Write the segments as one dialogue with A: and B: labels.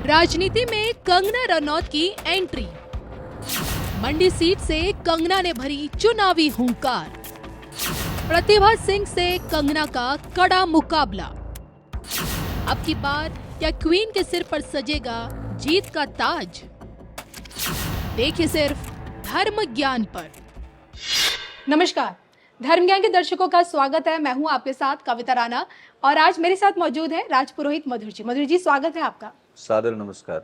A: राजनीति में कंगना रनौत की एंट्री। मंडी सीट से कंगना ने भरी चुनावी हुंकार। प्रतिभा सिंह से कंगना का कड़ा मुकाबला। अब की बार क्या क्वीन के सिर पर सजेगा जीत का ताज? देखिए सिर्फ धर्म ज्ञान पर। नमस्कार, धर्म ज्ञान के दर्शकों का स्वागत है। मैं हूं आपके साथ कविता राणा और आज मेरे साथ मौजूद है राजपुरोहित मधुर जी। मधुर जी, स्वागत है आपका।
B: सादर नमस्कार।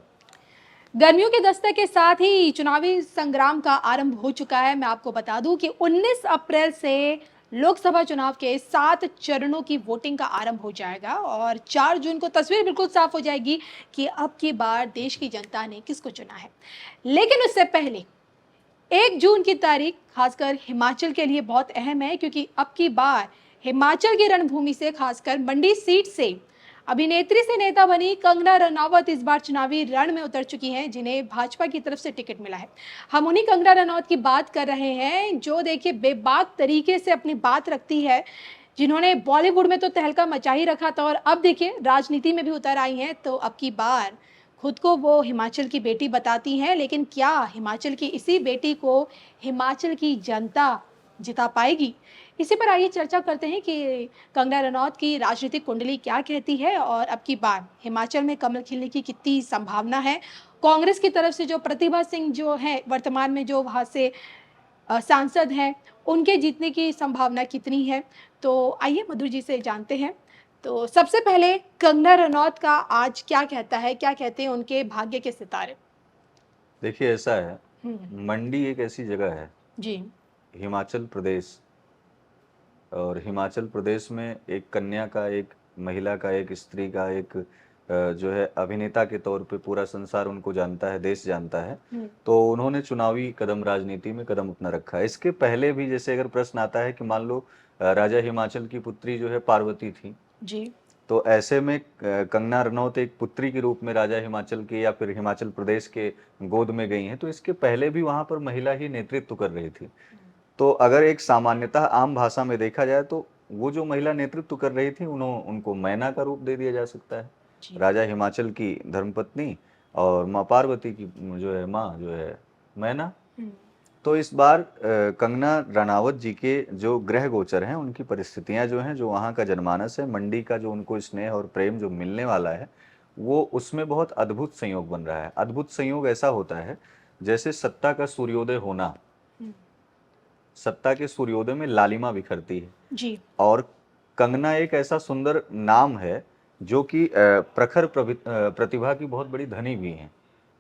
A: गर्मियों के दस्तक के साथ ही चुनावी संग्राम का आरंभ हो चुका है। मैं आपको बता दूं कि 19 अप्रैल से लोकसभा चुनाव के 7 चरणों की वोटिंग का आरंभ हो जाएगा और 4 जून को तस्वीर बिल्कुल साफ हो जाएगी कि अब की बार देश की जनता ने किसको चुना है। लेकिन उससे पहले 1 जून की तारीख खासकर हिमाचल के लिए बहुत अहम है, क्योंकि अब की बार हिमाचल की रणभूमि से, खासकर मंडी सीट से अभिनेत्री से नेता बनी कंगना रनौत इस बार चुनावी रण में उतर चुकी हैं, जिन्हें भाजपा की तरफ से टिकट मिला है। हम उन्हीं कंगना रनौत की बात कर रहे हैं जो देखिए बेबाक तरीके से अपनी बात रखती है, जिन्होंने बॉलीवुड में तो तहलका मचा ही रखा था और अब देखिए राजनीति में भी उतर आई हैं। तो अब की बार खुद को वो हिमाचल की बेटी बताती हैं, लेकिन क्या हिमाचल की इसी बेटी को हिमाचल की जनता जिता पाएगी? इसी पर आइए चर्चा करते हैं कि कंगना रनौत की राजनीतिक कुंडली क्या कहती है और अब की बार हिमाचल में कमल खिलने की कितनी संभावना है। कांग्रेस की तरफ से जो प्रतिभा सिंह जो है वर्तमान में जो वहाँ से सांसद हैं, उनके जीतने की संभावना कितनी है। तो आइए मधुर जी से जानते हैं। तो सबसे पहले कंगना रनौत का आज क्या कहता है, क्या कहते हैं उनके भाग्य के सितारे?
B: देखिए, ऐसा है, मंडी एक ऐसी जगह है
A: जी,
B: हिमाचल प्रदेश, और हिमाचल प्रदेश में एक कन्या का, एक महिला का, एक स्त्री का, एक जो है अभिनेता के तौर पे पूरा संसार उनको जानता है, देश जानता है। तो उन्होंने चुनावी कदम, राजनीति में कदम अपना रखा है। इसके पहले भी जैसे अगर प्रश्न आता है कि मान लो राजा हिमाचल की पुत्री जो है पार्वती थी,
A: जी,
B: तो ऐसे में कंगना रनौत एक पुत्री के रूप में राजा हिमाचल के या फिर हिमाचल प्रदेश के गोद में गई हैं। तो इसके पहले भी वहां पर महिला ही नेतृत्व कर रही थी। तो अगर एक सामान्यतः आम भाषा में देखा जाए तो वो जो महिला नेतृत्व कर रही थी उनको मैना का रूप दे दिया जा सकता है। राजा हिमाचल की धर्मपत्नी और माँ पार्वती की जो है माँ जो है मैना। तो इस बार कंगना रनावत जी के जो ग्रह गोचर हैं, उनकी परिस्थितियां जो हैं, जो वहाँ का जनमानस है, मंडी का जो उनको स्नेह और प्रेम जो मिलने वाला है, वो उसमें बहुत अद्भुत संयोग बन रहा है। अद्भुत संयोग ऐसा होता है जैसे सत्ता का सूर्योदय होना, सत्ता के सूर्योदय में लालिमा बिखरती है
A: जी,
B: और कंगना एक ऐसा सुंदर नाम है जो कि प्रखर प्रतिभा की बहुत बड़ी धनी भी हैं,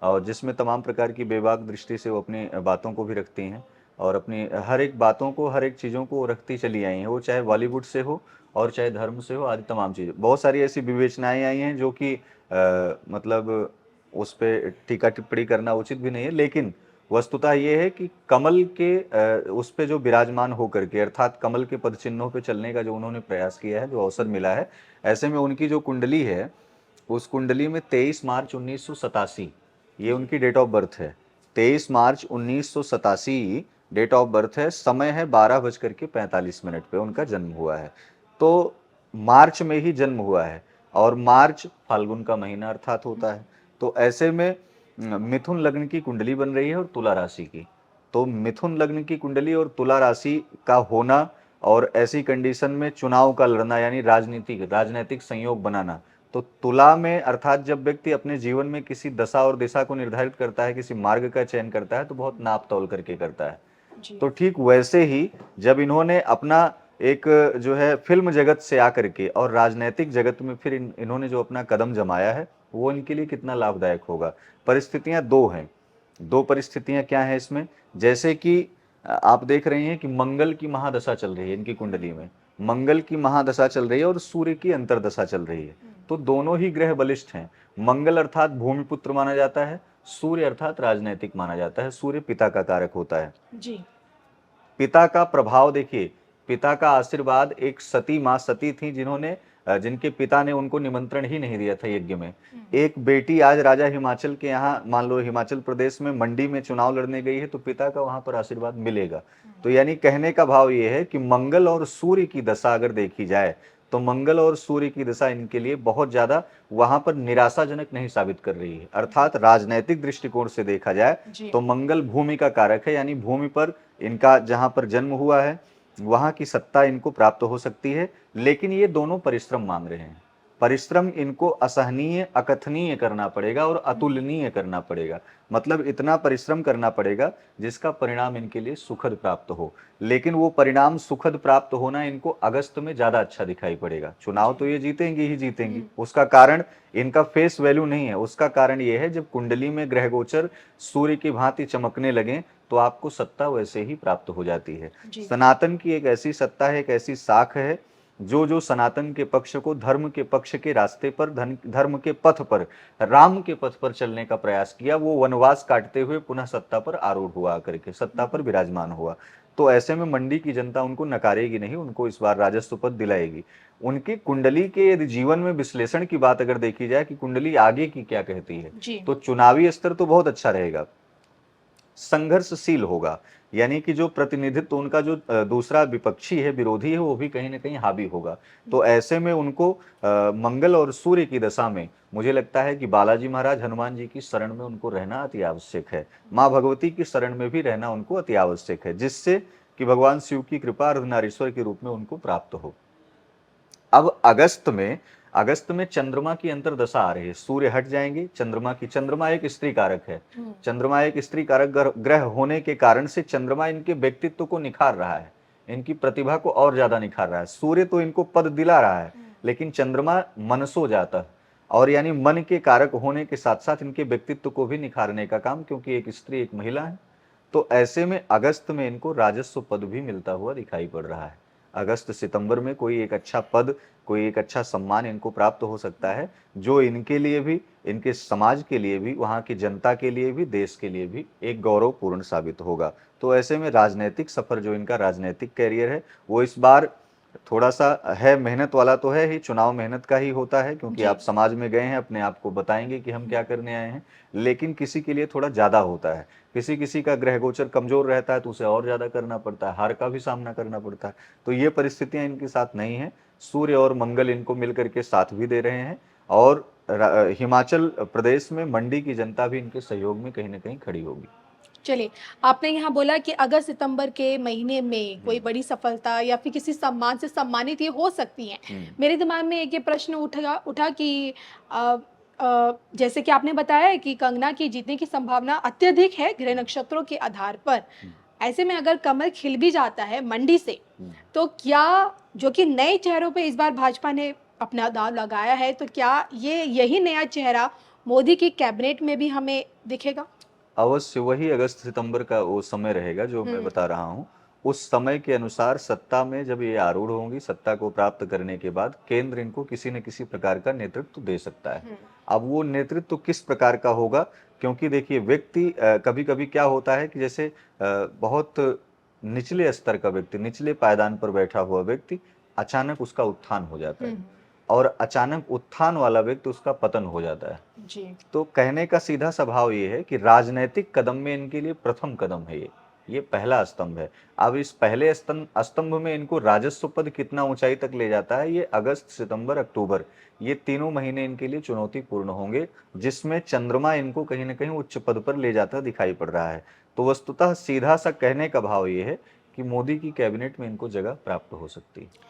B: और जिसमें तमाम प्रकार की बेबाक दृष्टि से वो अपनी बातों को भी रखती हैं और अपनी हर एक बातों को, हर एक चीज़ों को रखती चली आई हैं। वो चाहे बॉलीवुड से हो और चाहे धर्म से हो, आदि तमाम चीज़ें, बहुत सारी ऐसी विवेचनाएं आई हैं जो कि मतलब उस पर टीका टिप्पणी करना उचित भी नहीं है। लेकिन वस्तुतः ये है कि कमल के उस पे जो विराजमान होकर के, अर्थात कमल के पद चिन्हों पे चलने का जो उन्होंने प्रयास किया है, जो अवसर मिला है, ऐसे में उनकी जो कुंडली है, उस कुंडली में 23 मार्च 1987 ये उनकी डेट ऑफ बर्थ है। 23 मार्च 1987 डेट ऑफ बर्थ है। समय है 12:45 पे उनका जन्म हुआ है। तो मार्च में ही जन्म हुआ है और मार्च फाल्गुन का महीना अर्थात होता है। तो ऐसे में मिथुन लग्न की कुंडली बन रही है और तुला राशि की। तो मिथुन लग्न की कुंडली और तुला राशि का होना और ऐसी कंडीशन में चुनाव का लड़ना, यानी राजनीतिक संयोग बनाना, तो तुला में अर्थात जब व्यक्ति अपने जीवन में किसी दशा और दिशा को निर्धारित करता है, किसी मार्ग का चयन करता है, तो बहुत नाप तौल करके करता है। तो ठीक वैसे ही जब इन्होंने अपना एक जो है फिल्म जगत से आकर के और राजनीतिक जगत में फिर इन्होंने जो अपना कदम जमाया है, वो इनके लिए कितना लाभदायक होगा। परिस्थितियां दो हैं। दो परिस्थितियां क्या है इसमें, जैसे कि आप देख रहे हैं कि मंगल की महादशा चल रही है इनकी कुंडली में, मंगल की महादशा चल रही है और सूर्य की अंतर्दशा चल रही है। तो दोनों ही ग्रह बलिष्ठ हैं। मंगल अर्थात भूमिपुत्र माना जाता है, सूर्य अर्थात राजनैतिक माना जाता है। सूर्य पिता का कारक होता है
A: जी।
B: पिता का प्रभाव देखिए, पिता का आशीर्वाद, एक सती माँ सती थी जिनके पिता ने उनको निमंत्रण ही नहीं दिया था यज्ञ में। एक बेटी आज राजा हिमाचल के यहाँ, मान लो हिमाचल प्रदेश में मंडी में चुनाव लड़ने गई है, तो पिता का वहां पर आशीर्वाद मिलेगा। तो यानी कहने का भाव ये है कि मंगल और सूर्य की दशा अगर देखी जाए तो मंगल और सूर्य की दशा इनके लिए बहुत ज्यादा वहां पर निराशाजनक नहीं साबित कर रही है। अर्थात राजनैतिक दृष्टिकोण से देखा जाए
A: जी।
B: तो मंगल भूमि का कारक है, यानी भूमि पर इनका जहां पर जन्म हुआ है वहां की सत्ता इनको प्राप्त हो सकती है। लेकिन ये दोनों परिश्रम मांग रहे हैं। परिश्रम इनको असहनीय, अकथनीय करना पड़ेगा और अतुलनीय करना पड़ेगा। मतलब इतना परिश्रम करना पड़ेगा जिसका परिणाम इनके लिए सुखद प्राप्त हो। लेकिन वो परिणाम सुखद प्राप्त होना इनको अगस्त में ज्यादा अच्छा दिखाई पड़ेगा। चुनाव तो ये जीतेंगे ही जीतेंगे, उसका कारण इनका फेस वैल्यू नहीं है। उसका कारण ये है जब कुंडली में ग्रह गोचर सूर्य की भांति चमकने लगे तो आपको सत्ता वैसे ही प्राप्त हो जाती है।
A: जी।
B: सनातन की एक ऐसी सत्ता है, एक ऐसी साख है जो जो सनातन के पक्ष को धर्म के पक्ष के रास्ते पर, धर्म के पथ पर, राम के पथ पर चलने का प्रयास किया, वो वनवास काटते हुए पुनः सत्ता पर आरूढ़ हुआ करके सत्ता पर विराजमान हुआ। तो ऐसे में मंडी की जनता उनको नकारेगी नहीं, उनको इस बार राजस्व पद दिलाएगी। उनकी कुंडली के यदि जीवन में विश्लेषण की बात अगर देखी जाए कि कुंडली आगे की क्या कहती है,
A: जी।
B: तो चुनावी स्तर तो बहुत अच्छा रहेगा, संघर्षशील होगा। यानी कि जो प्रतिनिधित्व उनका जो दूसरा विपक्षी है, विरोधी है, वो भी कहीं ना कहीं हावी होगा। तो ऐसे में उनको मंगल और सूर्य की दशा में मुझे लगता है कि बालाजी महाराज, हनुमान जी की शरण में उनको रहना अति आवश्यक है। माँ भगवती की शरण में भी रहना उनको अति आवश्यक है, जिससे कि भगवान शिव की कृपा अर्धनारीश्वर के रूप में उनको प्राप्त हो। अब अगस्त में चंद्रमा की अंतर्दशा आ रही है। सूर्य हट जाएंगे, चंद्रमा एक स्त्री कारक है। चंद्रमा एक स्त्री कारक ग्रह होने के कारण से चंद्रमा इनके व्यक्तित्व को निखार रहा है, इनकी प्रतिभा को और ज्यादा निखार रहा है। सूर्य तो इनको पद दिला रहा है, लेकिन चंद्रमा मनसो जाता है, और यानी मन के कारक होने के साथ साथ इनके व्यक्तित्व को भी निखारने का काम, क्योंकि एक स्त्री एक महिला है। तो ऐसे में अगस्त में इनको राजस्व पद भी मिलता हुआ दिखाई पड़ रहा है। अगस्त सितंबर में कोई एक अच्छा पद, कोई एक अच्छा सम्मान इनको प्राप्त हो सकता है, जो इनके लिए भी, इनके समाज के लिए भी, वहाँ की जनता के लिए भी, देश के लिए भी एक गौरवपूर्ण साबित होगा। तो ऐसे में राजनीतिक सफर, जो इनका राजनीतिक कैरियर है, वो इस बार थोड़ा सा है, मेहनत वाला तो है ही, चुनाव मेहनत का ही होता है, क्योंकि
A: जी।
B: आप समाज में गए हैं, अपने आप को बताएंगे कि हम क्या करने आए हैं। लेकिन किसी के लिए थोड़ा ज्यादा होता है, किसी किसी का ग्रह गोचर कमजोर रहता है तो उसे और ज्यादा करना पड़ता है, हार का भी सामना करना पड़ता है। तो ये परिस्थितियां इनके साथ नहीं है। सूर्य और मंगल इनको मिलकर के साथ भी दे रहे हैं, और हिमाचल प्रदेश में मंडी की जनता भी इनके सहयोग में कहीं ना कहीं खड़ी होगी।
A: चलिए, आपने यहाँ बोला कि अगस्त सितंबर के महीने में कोई बड़ी सफलता या फिर किसी सम्मान से सम्मानित ये हो सकती हैं। मेरे दिमाग में एक ये प्रश्न उठा उठा कि अ जैसे कि आपने बताया है कि कंगना की जीतने की संभावना अत्यधिक है ग्रह नक्षत्रों के आधार पर। ऐसे में अगर कमल खिल भी जाता है मंडी से, तो क्या, जो कि नए चेहरों पे इस बार भाजपा ने अपना दांव लगाया है, तो क्या यही नया चेहरा मोदी की कैबिनेट में भी हमें दिखेगा?
B: अवश्य वही अगस्त सितंबर का वो समय रहेगा जो मैं बता रहा हूँ। उस समय के अनुसार सत्ता में जब ये आरूढ़ होंगी, सत्ता को प्राप्त करने के बाद केंद्र इनको किसी न किसी प्रकार का नेतृत्व दे सकता है। अब वो नेतृत्व किस प्रकार का होगा, क्योंकि देखिए व्यक्ति कभी कभी क्या होता है कि जैसे बहुत निचले स्तर का व्यक्ति, निचले पायदान पर बैठा हुआ व्यक्ति, अचानक उसका उत्थान हो जाता है, और अचानक उत्थान वाला व्यक्ति उसका पतन हो जाता है।
A: जी।
B: तो कहने का सीधा स्वभाव ये है कि राजनैतिक कदम में इनके लिए प्रथम कदम है ये पहला स्तंभ है। अब इस पहले स्तंभ में इनको राजस्व पद कितना ऊंचाई तक ले जाता है, ये अगस्त, सितंबर, अक्टूबर, ये तीनों महीने इनके लिए चुनौतीपूर्ण होंगे, जिसमें चंद्रमा इनको कहीं ना कहीं उच्च पद पर ले जाता दिखाई पड़ रहा है। तो वस्तुतः सीधा सा कहने का भाव ये है कि मोदी की कैबिनेट में इनको जगह प्राप्त हो सकती है।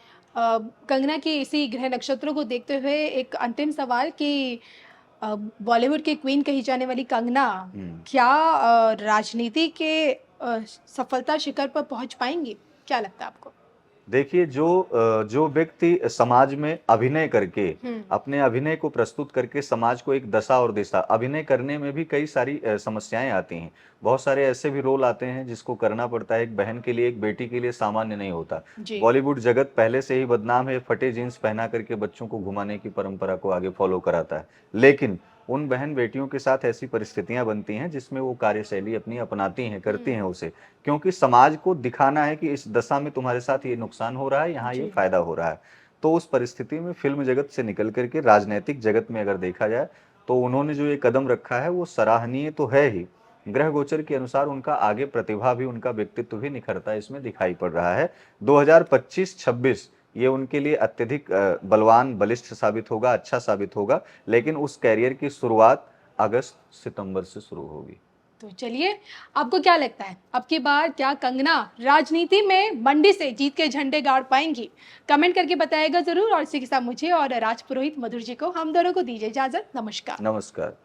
A: कंगना की इसी ग्रह नक्षत्रों को देखते हुए एक अंतिम सवाल कि बॉलीवुड की क्वीन कही जाने वाली कंगना क्या राजनीति के सफलता शिखर पर पहुंच पाएंगी? क्या लगता है आपको?
B: देखिए, जो व्यक्ति समाज में अभिनय करके, अपने अभिनय को प्रस्तुत करके समाज को एक दशा और दिशा, अभिनय करने में भी कई सारी समस्याएं आती हैं। बहुत सारे ऐसे भी रोल आते हैं जिसको करना पड़ता है, एक बहन के लिए, एक बेटी के लिए सामान्य नहीं होता।
A: जी।
B: बॉलीवुड जगत पहले से ही बदनाम है, फटे जीन्स पहना करके बच्चों को घुमाने की परंपरा को आगे फॉलो कराता है। लेकिन उन बहन बेटियों के साथ ऐसी परिस्थितियां बनती हैं जिसमें वो कार्यशैली अपनी अपनाती हैं, करती हैं उसे, क्योंकि समाज को दिखाना है कि इस दशा में तुम्हारे साथ ये नुकसान हो रहा है, यहाँ ये
A: जी।
B: फायदा हो रहा है। तो उस परिस्थिति में फिल्म जगत से निकल करके राजनीतिक जगत में अगर देखा जाए, तो उन्होंने जो ये कदम रखा है वो सराहनीय तो है ही। ग्रह गोचर के अनुसार उनका आगे प्रतिभा भी, उनका व्यक्तित्व भी निखरता इसमें दिखाई पड़ रहा है। 2025-26 ये उनके लिए अत्यधिक बलवान, बलिष्ठ साबित होगा, अच्छा साबित होगा। लेकिन उस कैरियर की शुरुआत अगस्त सितंबर से शुरू होगी।
A: तो चलिए, आपको क्या लगता है अब की बार क्या कंगना राजनीति में मंडी से जीत के झंडे गाड़ पाएंगी? कमेंट करके बताइएगा जरूर। और इसी के साथ मुझे और राज पुरोहित मधुर जी को, हम दोनों को दीजिए इजाजत। नमस्कार।
B: नमस्कार।